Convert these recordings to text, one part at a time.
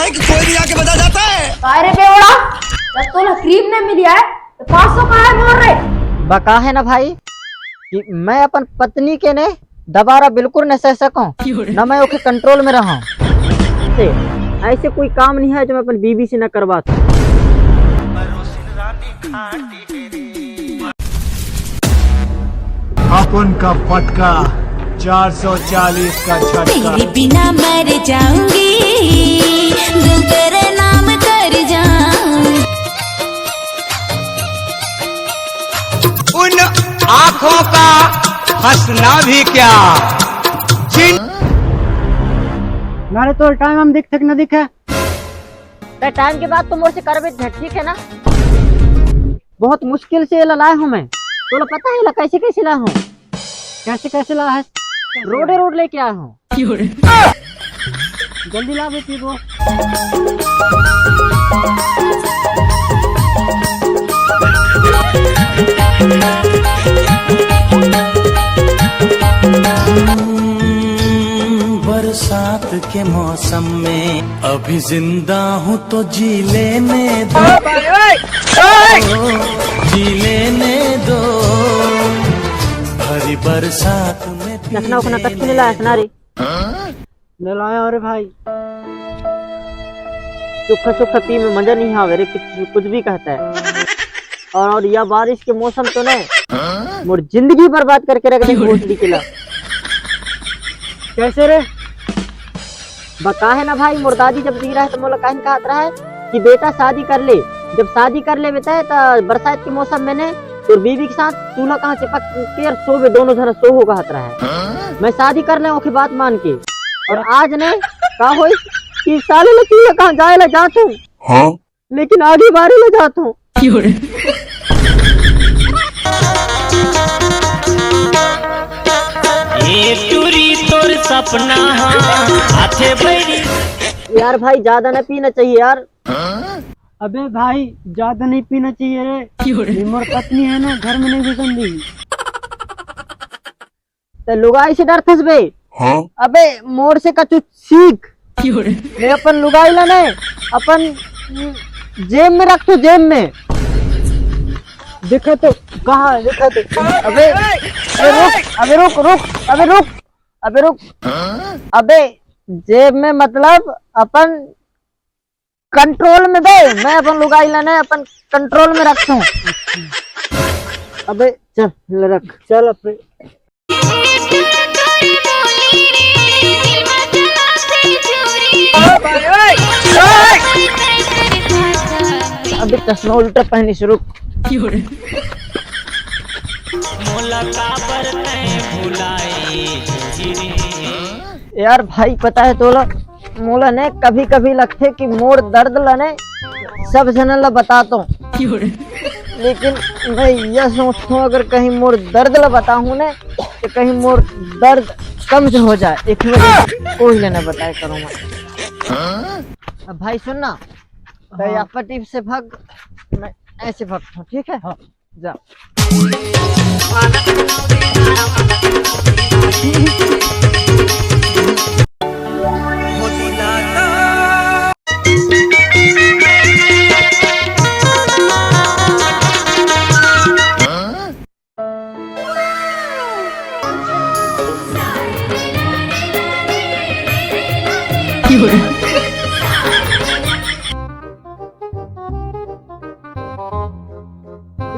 है कि कोई भी आके बता जाता है। अरे बेवड़ा, जब तोला क्रीम ने मिली है तो 500 का है मोर रे। बका है ना भाई कि मैं अपन पत्नी के ने दोबारा बिल्कुल न सह सकूं, न मैं ओके कंट्रोल में रहूं। ऐसे कोई काम नहीं है जो मैं अपन बीवी से न करवा सकूं। अपन का फटका 440 का झटका। तेरे बिना मर जाऊंगी, दिल तेरे नाम कर जाऊं। उन आँखों का हंसना भी क्या, नारे तो टाइम हम दिख न दिखे तो टाइम के बाद तो मोर से करबे ठीक है ना। बहुत मुश्किल से लाया हूँ मैं, तो पता है कैसे कैसे लाया हूँ, कैसे लाया है। रोड लेके आया हूँ। जल्दी ला बेटी वो। बरसात के मौसम में अभी जिंदा हूँ तो जी लेने दो, जी लेने दो। भरी बरसात में नखना उखना कच्छ नहीं लाया सुना रे। ले लाया अरे भाई, सुख पी में मजा नहीं आवे रे, कुछ भी कहता है। और यह बारिश के मौसम तो नहीं, मोर जिंदगी बर्बाद करके रख दे भोसड़ी के ला। कैसे रे बता है ना भाई, मोर दादी जब जी रहा है तो मोला कहन कहत रहा है कि बेटा शादी कर ले। जब शादी कर ले बेटा तो बरसात के मौसम में ने तो बीवी के साथ चूल्हा कहाँ चिपक के सोवे, दोनों जरा सो होगा हत रहा है। मैं शादी कर ले ओके बात मान के, और आज ने का होई कि साले ले चूल्हा कहाँ जाए ला जात हूँ, हाँ? लेकिन आगे बारी ले जात हूँ। तोर सपना हाथे बैरी। यार भाई ज्यादा न पीना चाहिए यार। अबे भाई ज्यादा नहीं पीना चाहिए रे, मोर पत्नी है ना घर में नहीं घुसन दी। तो लुगाई से डरथस बे, हाँ? अबे मोर से कछु सीख। मैं अपन लुगाई ला नहीं, अपन जेब में रख तो, जेब में देखा तो कहाँ देखा तो। अबे रुक, अबे जेब में मतलब अपन कंट्रोल में दे। मैं अपन लुगाई लाने अपन कंट्रोल में रखता हूँ। अबे चल रख, चल अपने। अबे चश्मा उल्टा पहनी शुरू। यार भाई पता है तोला, मोला ने कभी कभी लगते कि मोर दर्द लने सब जन ला बताता हूँ, लेकिन मैं यह सोचता हूँ अगर कहीं मोर दर्द ला बताऊँ ने तो कहीं मोर दर्द कम से हो जाए, एक कोई लेना बताए करूँ मैं। अब भाई सुनना, दयापति से भाग, मैं ऐसे भागता हूँ, ठीक है? हाँ जा।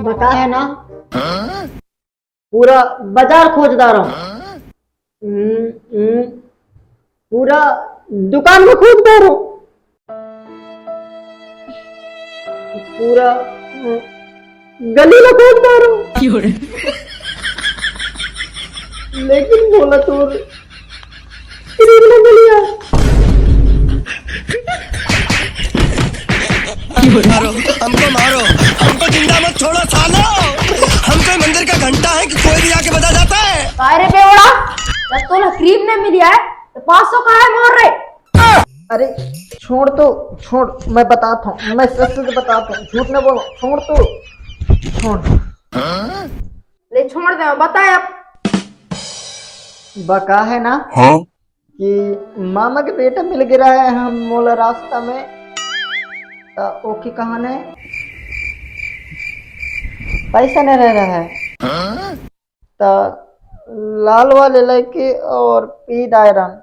बता है ना, पूरा बाजार खोजदा रहा हूँ, पूरा दुकान में खोजदा रहा हूँ, पूरा गली में खोजदा रहा हूँ, लेकिन बोला तो गलिया। मारो, हमको जिंदा मत छोड़ो सालो। हमको मंदिर का घंटा है कि कोई भी आके बता जाता है। अरे बेवड़ा, जब तोला क्रीम ने मिली है तो 500 का है मोर रे। अरे छोड़ तो, छोड़, मैं बताता हूँ, मैं सच बताता हूँ, झूठ न बोलो, छोड़ तो, छोड़। ले छोड़ दे, बताए अब। बका है ना, हाँ? कि मामा के बेटा मिल गिरा है हम मोला रास्ता में, तो ओके कहाँ ने पैसा नहीं रह रहा है, तो लाल वाले लेके और पी दायरन।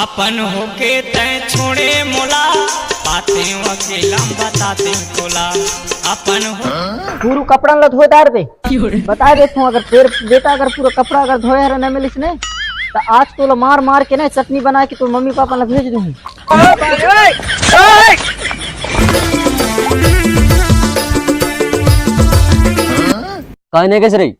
अपन होके तय छोड़े मोला, बातें अकेला बताते तोला। अपन हो पूरा कपड़ा ला धोए दार पे बता देता हूँ, अगर फिर बेटा अगर पूरा कपड़ा अगर धोए हर न मिलिस ने, तो आज तो मार मार के ना चटनी बना के तो मम्मी पापा ला भेज दूँ। कहने कैसे रही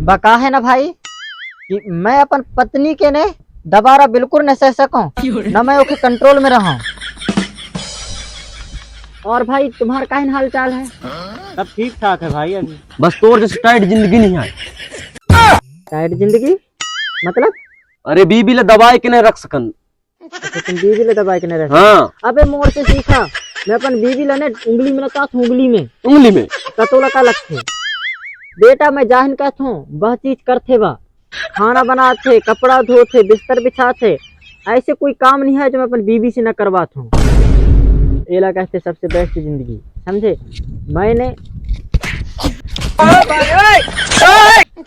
बका है ना भाई कि मैं अपन पत्नी के ने दोबारा बिल्कुल न सह सकूं, न मैं ओके कंट्रोल में रहूं। और भाई तुम्हारा क्या हाल चाल है? सब ठीक ठाक है भाई। अभी बस तोर जैसे टाइट जिंदगी नहीं है। टाइट जिंदगी मतलब? अरे बीबी ले दबाई के नहीं रख सकन। तो तुम बीवी ले दबाई के नहीं रह? हाँ। अबे मोर से सीखा, मैं अपन बीवी लेने उंगली में लगा था, उंगली में कतोला का लगते बेटा मैं जाहिन कहता हूँ वह चीज करते बा, खाना बनाते, कपड़ा धोते, बिस्तर बिछाते, ऐसे कोई काम नहीं है जो मैं अपन बीवी से न करवाता हूँ। एला कहते सबसे बेस्ट जिंदगी, समझे? मैंने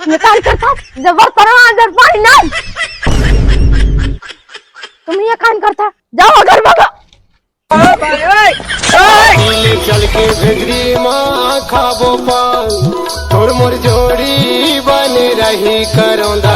निकाल कर था जबर परवा अंदर पानी ना, तुम ये कान करता जाओ घर भागो। चल के भेजरी माँ खाबो पान, तोर मोर जोड़ी बन रही करोंदा।